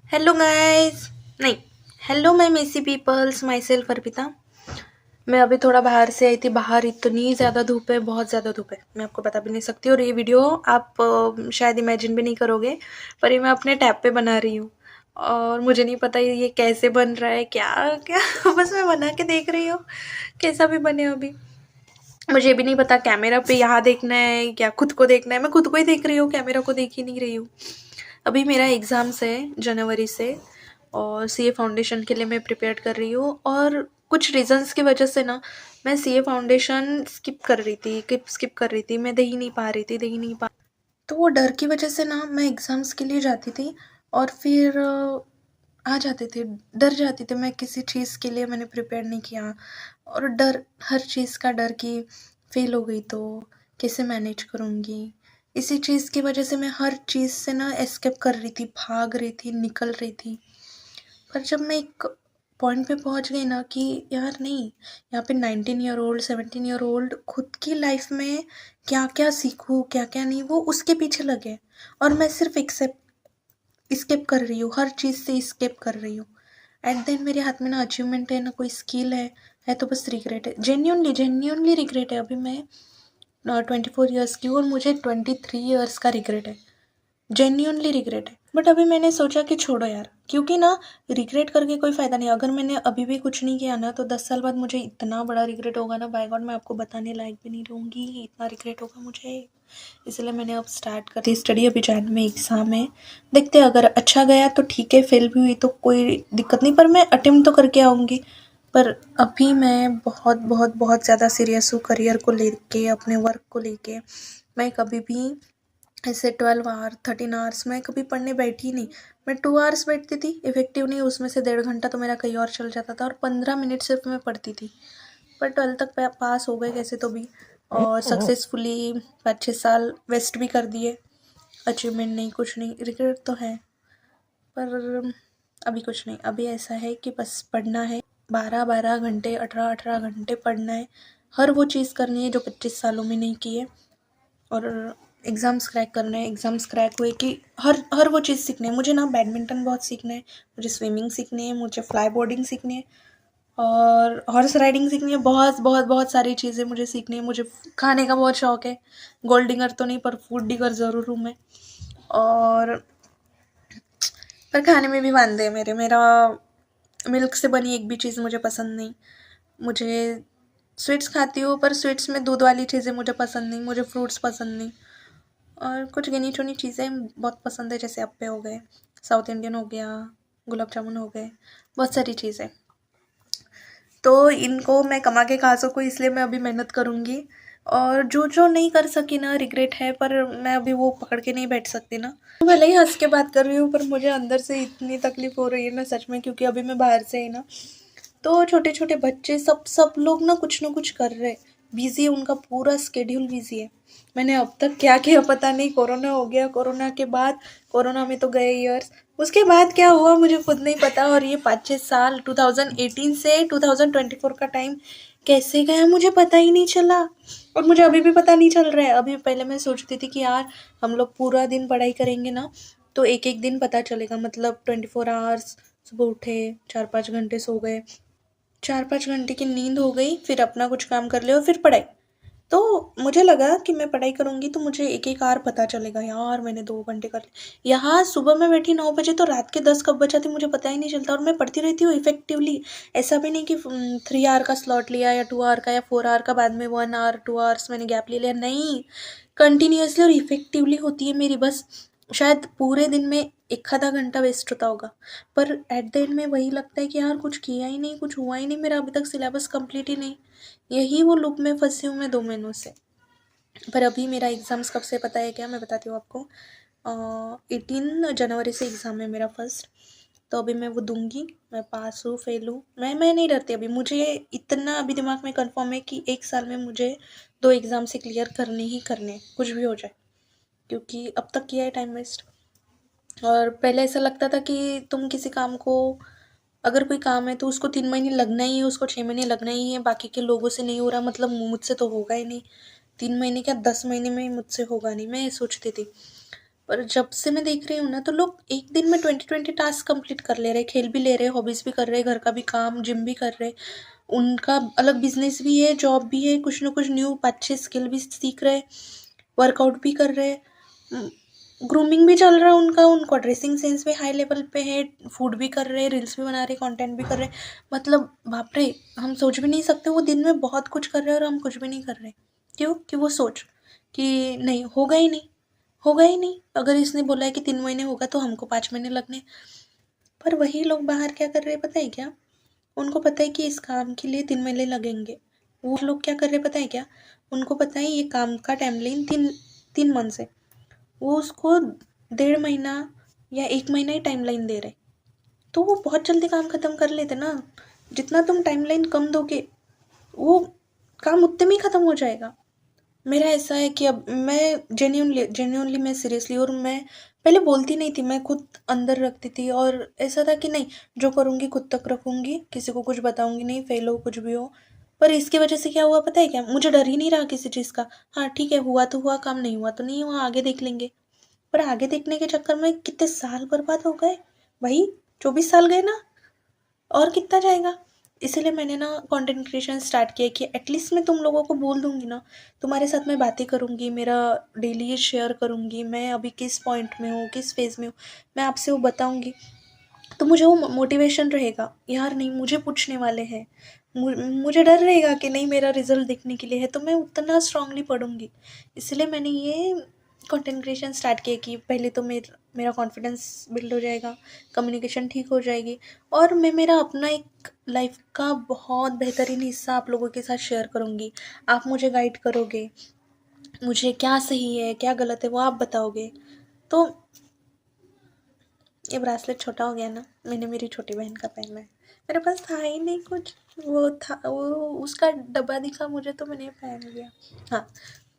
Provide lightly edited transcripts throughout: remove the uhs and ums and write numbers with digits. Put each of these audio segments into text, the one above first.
Hello guys. नहीं, hello मैं messy peoples, myself Arpita. मैं अभी थोड़ा बाहर से आई थी। बाहर इतनी ज़्यादा धूप है, बहुत ज़्यादा धूप है, मैं आपको बता भी नहीं सकती। और ये वीडियो आप शायद इमेजिन भी नहीं करोगे, पर ये मैं अपने टैब पे बना रही हूँ। और मुझे नहीं पता ये कैसे बन रहा है, क्या क्या बस मैं बना के देख रही हूँ कैसा भी बने। अभी मुझे भी नहीं पता कैमरा पे यहाँ देखना है या खुद को देखना है। मैं खुद को ही देख रही हूँ, कैमरा को देख ही नहीं रही हूँ। अभी मेरा एग्ज़ाम्स है जनवरी से, और सीए फाउंडेशन के लिए मैं प्रिपेयर कर रही हूँ। और कुछ रीजंस की वजह से ना मैं सीए फाउंडेशन स्किप कर रही थी। मैं दे ही नहीं पा। तो वो डर की वजह से ना मैं एग्ज़ाम्स के लिए जाती थी, और फिर आ जाते थे, डर जाती थी मैं किसी चीज़ के लिए मैंने प्रिपेयर नहीं किया। और डर, हर चीज़ का डर कि फेल हो गई तो कैसे मैनेज करूँगी। इसी चीज़ की वजह से मैं हर चीज़ से ना एस्केप कर रही थी, भाग रही थी, निकल रही थी। पर जब मैं एक पॉइंट पे पहुंच गई ना कि यार नहीं, यहाँ पे 19 ईयर ओल्ड 17 ईयर ओल्ड खुद की लाइफ में क्या क्या सीखूँ, क्या क्या नहीं, वो उसके पीछे लगे। और मैं सिर्फ स्केप कर रही हूँ, हर चीज़ से स्केप कर रही हूँ। एट द एंड मेरे हाथ में ना अचीवमेंट है, ना कोई स्किल है तो बस रिग्रेट है। जेन्यूनली जेन्यूनली रिग्रेट है। अभी मैं 24 ईयर्स की हूँ और मुझे 23 ईयर्स का रिग्रेट है। जेन्यूनली रिग्रेट है। बट अभी मैंने सोचा कि छोड़ो यार, क्योंकि ना रिग्रेट करके कोई फ़ायदा नहीं। अगर मैंने अभी भी कुछ नहीं किया ना, तो 10 साल बाद मुझे इतना बड़ा रिग्रेट होगा ना, बाय गॉड मैं आपको बताने लायक भी नहीं रहूँगी, इतना रिग्रेट होगा मुझे। इसलिए मैंने अब स्टार्ट कर दी स्टडी। अभी जैन में एग्ज़ाम है, देखते हैं अगर अच्छा गया तो ठीक है, फेल भी हुई तो कोई दिक्कत नहीं, पर मैं अटेम्प्ट तो करके आऊँगी। पर अभी मैं बहुत बहुत बहुत ज़्यादा सीरियस हूँ करियर को लेके, अपने वर्क को लेके। मैं कभी भी ऐसे 12 आवर 13 आवर्स मैं कभी पढ़ने बैठी नहीं। मैं 2 आवर्स बैठती थी, इफेक्टिव नहीं, उसमें से 1.5 घंटा तो मेरा कहीं और चल जाता था, और 15 मिनट सिर्फ मैं पढ़ती थी। पर 12 तक पास हो गए कैसे तो भी, और सक्सेसफुली 5-6 साल वेस्ट भी कर दिए। अचीवमेंट नहीं, कुछ नहीं, रिग्रेट तो है, पर अभी कुछ नहीं। अभी ऐसा है कि बस पढ़ना है, 12-12 घंटे, 18-18 घंटे पढ़ना है। हर वो चीज़ करनी है जो 25 सालों में नहीं की है। और एग्ज़ाम्स क्रैक करने हैं। एग्ज़ाम्स क्रैक हुए कि हर हर वो चीज़ सीखनी है मुझे। ना बैडमिंटन बहुत सीखना है, मुझे स्विमिंग सीखनी है, मुझे फ्लाई बोर्डिंग सीखनी है, और हॉर्स राइडिंग सीखनी है। बहुत बहुत बहुत सारी चीज़ें मुझे सीखनी है। मुझे खाने का बहुत शौक है। गोल्ड डिगर तो नहीं, पर फूड डिगर ज़रूर हूँ मैं। और पर खाने में भी वांदे है मेरा मिल्क से बनी एक भी चीज़ मुझे पसंद नहीं। मुझे स्वीट्स खाती हूँ, पर स्वीट्स में दूध वाली चीज़ें मुझे पसंद नहीं। मुझे फ्रूट्स पसंद नहीं। और कुछ गिनी चुनी चीज़ें बहुत पसंद है, जैसे अप्पे हो गए, साउथ इंडियन हो गया, गुलाब जामुन हो गए, बहुत सारी चीज़ें। तो इनको मैं कमा के खा सकूँ, इसलिए मैं अभी मेहनत करूँगी। और जो जो नहीं कर सकी ना, रिग्रेट है, पर मैं अभी वो पकड़ के नहीं बैठ सकती ना। तो भले ही हंस के बात कर रही हूँ, पर मुझे अंदर से इतनी तकलीफ हो रही है ना सच में, क्योंकि अभी मैं बाहर से ही ना, तो छोटे छोटे बच्चे सब लोग ना कुछ कर रहे, बिजी है, उनका पूरा स्केड्यूल बिजी है। मैंने अब तक क्या किया पता नहीं। कोरोना हो गया, कोरोना के बाद, कोरोना में तो गए ईयर्स, उसके बाद क्या हुआ मुझे खुद नहीं पता। और ये 5-6 साल 2018 से 2024 का टाइम कैसे गया मुझे पता ही नहीं चला। और मुझे अभी भी पता नहीं चल रहा है। अभी पहले मैं सोचती थी कि यार हम लोग पूरा दिन पढ़ाई करेंगे ना, तो एक एक दिन पता चलेगा, मतलब 24 आवर्स। सुबह उठे, 4-5 घंटे सो गए, 4-5 घंटे की नींद हो गई, फिर अपना कुछ काम कर लिया और फिर पढ़ाई। तो मुझे लगा कि मैं पढ़ाई करूँगी तो मुझे एक एक आवर पता चलेगा, यार मैंने 2 घंटे कर लिए। यहाँ सुबह मैं बैठी 9 बजे, तो रात के 10 कब बचा थे मुझे पता ही नहीं चलता, और मैं पढ़ती रहती हूँ इफेक्टिवली। ऐसा भी नहीं कि 3 आवर का स्लॉट लिया, या 2 आवर का, या 4 आवर का, बाद में 1 आवर 2 आवर्स मैंने गैप ले लिया, नहीं। कंटिन्यूसली और इफेक्टिवली होती है मेरी। बस शायद पूरे दिन में 1 आधा घंटा वेस्ट होता होगा, पर एट द एंड में वही लगता है कि यार कुछ किया ही नहीं, कुछ हुआ ही नहीं, मेरा अभी तक सिलेबस कंप्लीट ही नहीं। यही वो लूप में फंसी हूँ मैं 2 महीनों से। पर अभी मेरा एग्ज़ाम्स कब से पता है क्या, मैं बताती हूँ आपको। 18 जनवरी से एग्ज़ाम है मेरा फर्स्ट। तो अभी मैं वो दूंगी। मैं पास हूँ फेल हूँ, मैं नहीं डरती अभी। मुझे इतना अभी दिमाग में कंफर्म है कि 1 साल में मुझे 2 एग्ज़ाम से क्लियर करने ही करने, कुछ भी हो जाए, क्योंकि अब तक किया है टाइम वेस्ट। और पहले ऐसा लगता था कि तुम किसी काम को, अगर कोई काम है तो उसको 3 महीने लगना ही है, उसको 6 महीने लगना ही है, बाकी के लोगों से नहीं हो रहा मतलब मुझसे तो होगा ही नहीं। 3 महीने क्या, 10 महीने में मुझसे होगा नहीं, मैं ये सोचती थी। और जब से मैं देख रही हूँ ना, तो लोग एक दिन में 20-20 टास्क कंप्लीट कर ले रहे, खेल भी ले रहे, हॉबीज़ भी कर रहे, घर का भी काम, जिम भी कर रहे। उनका अलग बिजनेस भी है, जॉब भी है, कुछ ना कुछ न्यू अच्छे स्किल भी सीख रहे, वर्कआउट भी कर रहे, ग्रूमिंग भी चल रहा है उनका, उनका ड्रेसिंग सेंस भी हाई लेवल पे है, फूड भी कर रहे, रील्स भी बना रहे, कंटेंट भी कर रहे। मतलब बाप रे, हम सोच भी नहीं सकते, वो दिन में बहुत कुछ कर रहे हैं और हम कुछ भी नहीं कर रहे। क्यों? कि वो सोच कि नहीं होगा ही नहीं, होगा ही नहीं। अगर इसने बोला है कि 3 महीने होगा तो हमको 5 महीने लगने। पर वही लोग बाहर क्या कर रहे हैं पता है क्या? उनको पता है कि इस काम के लिए 3 महीने लगेंगे। वो लोग क्या कर रहे हैं पता है क्या? उनको पता है ये काम का टाइमलाइन 3 मंथ्स है। वो उसको 1.5 महीना या 1 महीना ही टाइमलाइन दे रहे। तो वो बहुत जल्दी काम ख़त्म कर लेते ना। जितना तुम टाइमलाइन कम दोगे, वो काम उतने में ही ख़त्म हो जाएगा। मेरा ऐसा है कि अब मैं जेन्युइनली मैं सीरियसली, और मैं पहले बोलती नहीं थी, मैं खुद अंदर रखती थी और ऐसा था कि नहीं, जो करूँगी खुद तक रखूँगी, किसी को कुछ बताऊँगी नहीं, फेल हो कुछ भी हो। पर इसकी वजह से क्या हुआ पता है क्या? मुझे डर ही नहीं रहा किसी चीज़ का। हाँ ठीक है, हुआ तो हुआ काम, नहीं हुआ तो नहीं हुआ, आगे देख लेंगे। पर आगे देखने के चक्कर में कितने साल बर्बाद हो गए भाई। 24 साल गए ना, और कितना जाएगा। इसीलिए मैंने ना कंटेंट क्रिएशन स्टार्ट किया कि एटलीस्ट मैं तुम लोगों को बोल दूंगी ना, तुम्हारे साथ मैं बातें करूंगी, मेरा डेली शेयर करूंगी, मैं अभी किस पॉइंट में हूँ, किस फेज़ में हूँ, मैं आपसे वो बताऊंगी। तो मुझे वो मोटिवेशन रहेगा यार, नहीं मुझे पूछने वाले हैं, मुझे डर रहेगा कि नहीं मेरा रिजल्ट देखने के लिए है, तो मैं उतना स्ट्रांगली पढ़ूंगी। इसलिए मैंने ये कंटेंट क्रिएशन स्टार्ट किया कि पहले तो मेरा कॉन्फिडेंस बिल्ड हो जाएगा, कम्युनिकेशन ठीक हो जाएगी, और मैं मेरा अपना एक लाइफ का बहुत बेहतरीन हिस्सा आप लोगों के साथ शेयर करूँगी। आप मुझे गाइड करोगे, मुझे क्या सही है क्या गलत है वो आप बताओगे। तो ये ब्रेसलेट छोटा हो गया ना, मैंने मेरी छोटी बहन का पहना है। मेरे पास था ही नहीं कुछ, वो उसका डब्बा दिखा मुझे तो मैंने पहन लिया। हाँ,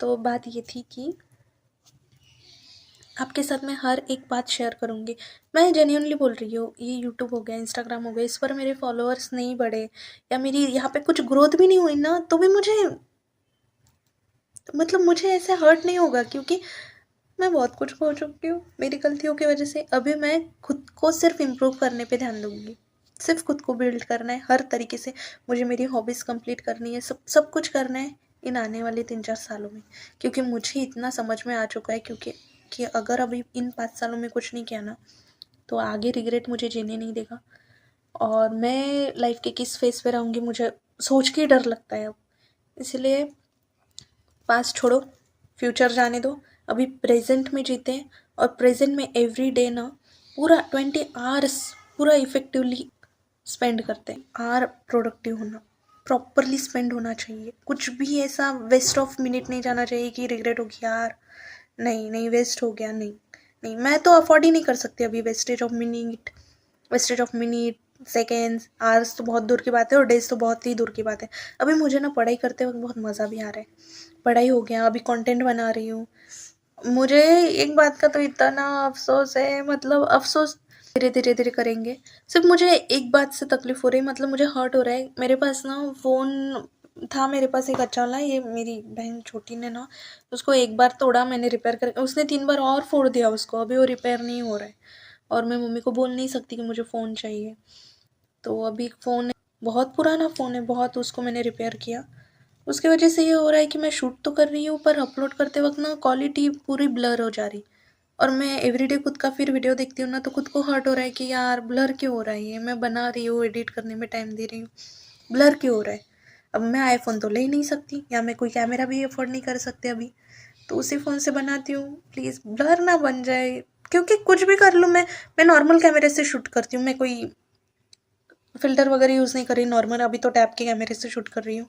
तो बात ये थी कि आपके साथ मैं हर एक बात शेयर करूँगी। मैं जेन्युइनली बोल रही हूँ, ये यूट्यूब हो गया, इंस्टाग्राम हो गया, इस पर मेरे फॉलोअर्स नहीं बढ़े या मेरी यहाँ पे कुछ ग्रोथ भी नहीं हुई ना, तो भी मुझे ऐसे हर्ट नहीं होगा, क्योंकि मैं बहुत कुछ खो चुकी हूँ मेरी गलतियों की वजह से। अभी मैं खुद को सिर्फ इम्प्रूव करने पे ध्यान दूँगी, सिर्फ खुद को बिल्ड करना है हर तरीके से। मुझे मेरी हॉबीज़ कंप्लीट करनी है, सब कुछ करना है इन आने वाले 3-4 सालों में, क्योंकि मुझे इतना समझ में आ चुका है कि अगर अभी इन 5 सालों में कुछ नहीं किया ना, तो आगे रिग्रेट मुझे जीने नहीं देगा। और मैं लाइफ के किस फेज़ पे रहूँगी मुझे सोच के ही डर लगता है अब। इसलिए पास्ट छोड़ो, फ्यूचर जाने दो, अभी प्रेजेंट में जीते हैं। और प्रेजेंट में एवरी डे ना पूरा 20 आवर्स पूरा इफेक्टिवली स्पेंड करते हैं। आर प्रोडक्टिव होना, प्रॉपरली स्पेंड होना चाहिए। कुछ भी ऐसा वेस्ट ऑफ मिनट नहीं जाना चाहिए कि रिग्रेट हो गया यार, नहीं नहीं वेस्ट हो गया, नहीं नहीं, मैं तो अफोर्ड ही नहीं कर सकती अभी wastage of minute seconds, hours तो बहुत दूर की बात है, और डेज तो बहुत ही दूर की बात है। अभी मुझे ना पढ़ाई करते वक्त बहुत मज़ा भी आ रहा है। पढ़ाई हो गया, अभी कंटेंट बना रही हूँ। मुझे एक बात का तो इतना अफसोस है, मतलब अफसोस धीरे धीरे धीरे करेंगे। सिर्फ मुझे एक बात से तकलीफ हो रही है, मतलब मुझे हर्ट हो रहा है। मेरे पास ना फ़ोन था, मेरे पास एक अच्छा वाला, ये मेरी बहन छोटी ने ना उसको एक बार तोड़ा, मैंने रिपेयर कर, उसने 3 बार और फोड़ दिया उसको, अभी वो रिपेयर नहीं हो रहा है। और मैं मम्मी को बोल नहीं सकती कि मुझे फ़ोन चाहिए। तो अभी फ़ोन है, बहुत पुराना फ़ोन है, बहुत, उसको मैंने रिपेयर किया। उसकी वजह से ये हो रहा है कि मैं शूट तो कर रही हूँ, पर अपलोड करते वक्त ना क्वालिटी पूरी ब्लर हो जा रही। और मैं एवरीडे खुद का फिर वीडियो देखती हूँ ना, तो खुद को हर्ट हो रहा है कि यार ब्लर क्यों हो रहा है, ये मैं बना रही हूँ, एडिट करने में टाइम दे रही हूँ, ब्लर क्यों हो रहा है। अब मैं आईफोन तो ले ही नहीं सकती, या मैं कोई कैमरा भी अफोर्ड नहीं कर सकते अभी, तो उसी फ़ोन से बनाती हूँ। प्लीज़ ब्लर ना बन जाए, क्योंकि कुछ भी कर लूँ मैं नॉर्मल कैमरे से शूट करती हूँ, मैं कोई फ़िल्टर वगैरह यूज़ नहीं कर रही, नॉर्मल अभी तो टैब के कैमरे से शूट कर रही हूँ।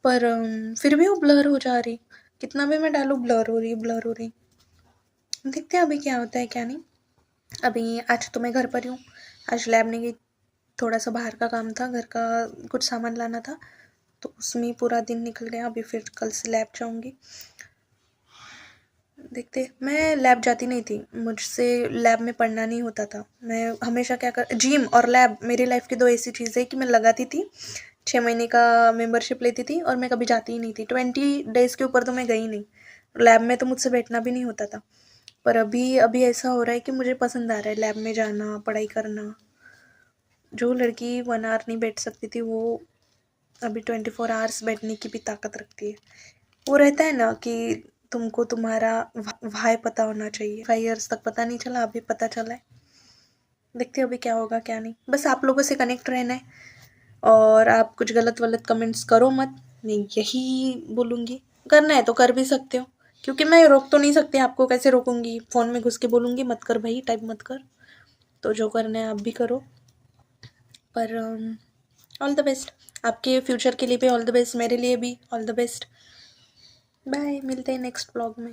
पर फिर भी वो ब्लर हो जा रही, कितना भी मैं डालूँ ब्लर हो रही। देखते हैं अभी क्या होता है क्या नहीं। अभी आज तो मैं घर पर ही हूँ, आज लैब नहीं गई, थोड़ा सा बाहर का काम था, घर का कुछ सामान लाना था, तो उसमें ही पूरा दिन निकल गया। अभी फिर कल से लैब जाऊँगी। देखते, मैं लैब जाती नहीं थी, मुझसे लैब में पढ़ना नहीं होता था। मैं हमेशा क्या कर, जिम और लैब मेरी लाइफ की 2 ऐसी चीज़ें हैं कि मैं लगाती थी, 6 महीने का मेंबरशिप लेती थी, और मैं कभी जाती ही नहीं थी। 20 डेज़ के ऊपर तो मैं गई नहीं। लैब में तो मुझसे बैठना भी नहीं होता था। पर अभी अभी ऐसा हो रहा है कि मुझे पसंद आ रहा है लैब में जाना, पढ़ाई करना। जो लड़की 1 आवर नहीं बैठ सकती थी वो अभी 24 आवर्स बैठने की भी ताकत रखती है। वो रहता है ना कि तुमको तुम्हारा वाई पता होना चाहिए। 5 इयर्स तक पता नहीं चला, अभी पता चला है। देखते हैं अभी क्या होगा क्या नहीं। बस आप लोगों से कनेक्ट रहना है और आप कुछ गलत वलत कमेंट्स करो मत, मैं यही बोलूँगी। करना है तो कर भी सकते हो, क्योंकि मैं रोक तो नहीं सकती, आपको कैसे रोकूंगी? फ़ोन में घुस के बोलूँगी मत कर भाई, टाइप मत कर। तो जो करना है आप भी करो। पर ऑल द बेस्ट, आपके फ्यूचर के लिए भी ऑल द बेस्ट, मेरे लिए भी ऑल द बेस्ट। बाय, मिलते हैं नेक्स्ट ब्लॉग में।